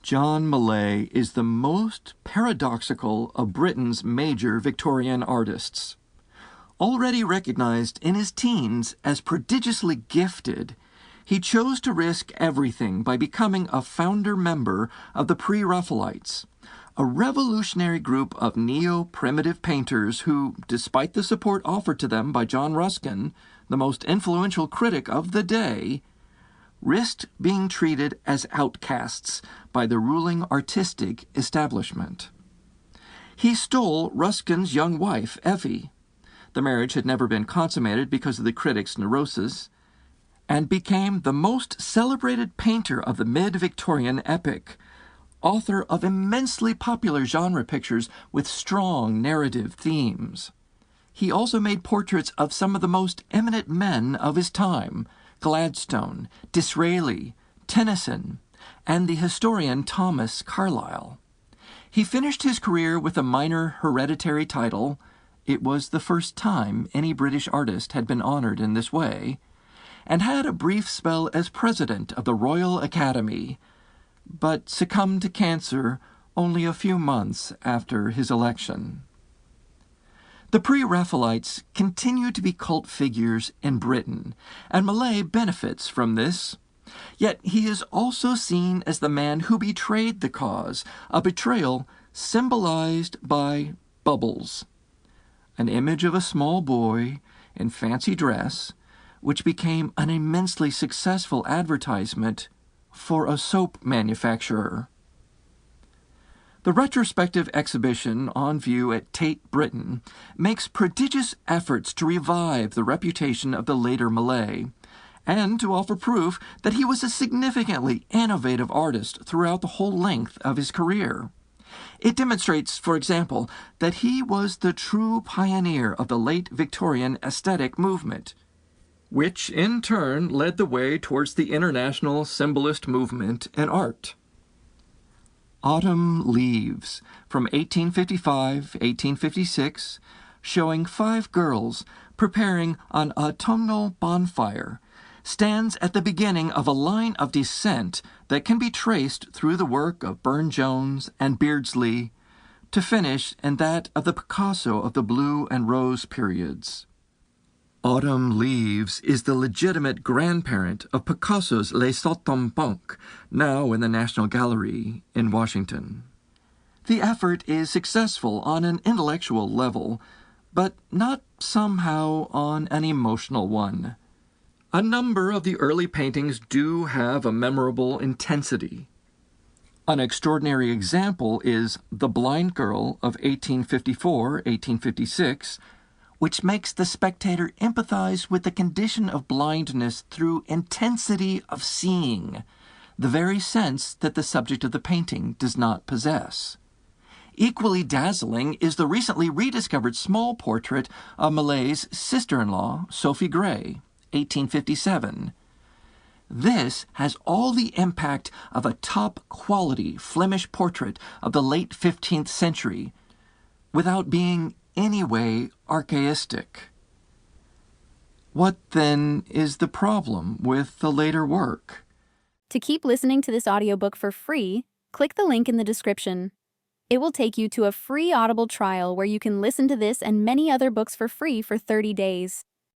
John Millais is the most paradoxical of Britain's major Victorian artists. Already recognized in his teens as prodigiously gifted, he chose to risk everything by becoming a founder member of the Pre-Raphaelites, a revolutionary group of neo-primitive painters who, despite the support offered to them by John Ruskin, the most influential critic of the day, risked being treated as outcasts by the ruling artistic establishment. He stole Ruskin's young wife, Effie. The marriage had never been consummated because of the critic's neurosis, and became the most celebrated painter of the mid-Victorian epoch, author of immensely popular genre pictures with strong narrative themes. He also made portraits of some of the most eminent men of his time, Gladstone, Disraeli, Tennyson, and the historian Thomas Carlyle. He finished his career with a minor hereditary title. It was the first time any British artist had been honored in this way, and had a brief spell as president of the Royal Academy, but succumbed to cancer only a few months after his election. The Pre-Raphaelites continue to be cult figures in Britain, and Millais benefits from this. Yet he is also seen as the man who betrayed the cause, a betrayal symbolized by bubbles, an image of a small boy in fancy dress, which became an immensely successful advertisement for a soap manufacturer. The retrospective exhibition on view at Tate Britain makes prodigious efforts to revive the reputation of the later Millais, and to offer proof that he was a significantly innovative artist throughout the whole length of his career. It demonstrates, for example, that he was the true pioneer of the late Victorian aesthetic movement, which in turn led the way towards the international symbolist movement in art. Autumn Leaves, from 1855-1856, showing 5 girls preparing an autumnal bonfire, stands at the beginning of a line of descent that can be traced through the work of Burne-Jones and Beardsley to finish in that of the Picasso of the blue and rose periods. Autumn Leaves is the legitimate grandparent of Picasso's Les Saltimbanques, now in the National Gallery in Washington. The effort is successful on an intellectual level, but not somehow on an emotional one. A number of the early paintings do have a memorable intensity. An extraordinary example is The Blind Girl of 1854-1856, which makes the spectator empathize with the condition of blindness through intensity of seeing, the very sense that the subject of the painting does not possess. Equally dazzling is the recently rediscovered small portrait of Millais' sister-in-law, Sophie Gray, 1857. This has all the impact of a top-quality Flemish portrait of the late 15th century, without being anyway archaistic. What, then, is the problem with the later work? To keep listening to this audiobook for free, click the link in the description. It will take you to a free Audible trial where you can listen to this and many other books for free for 30 days.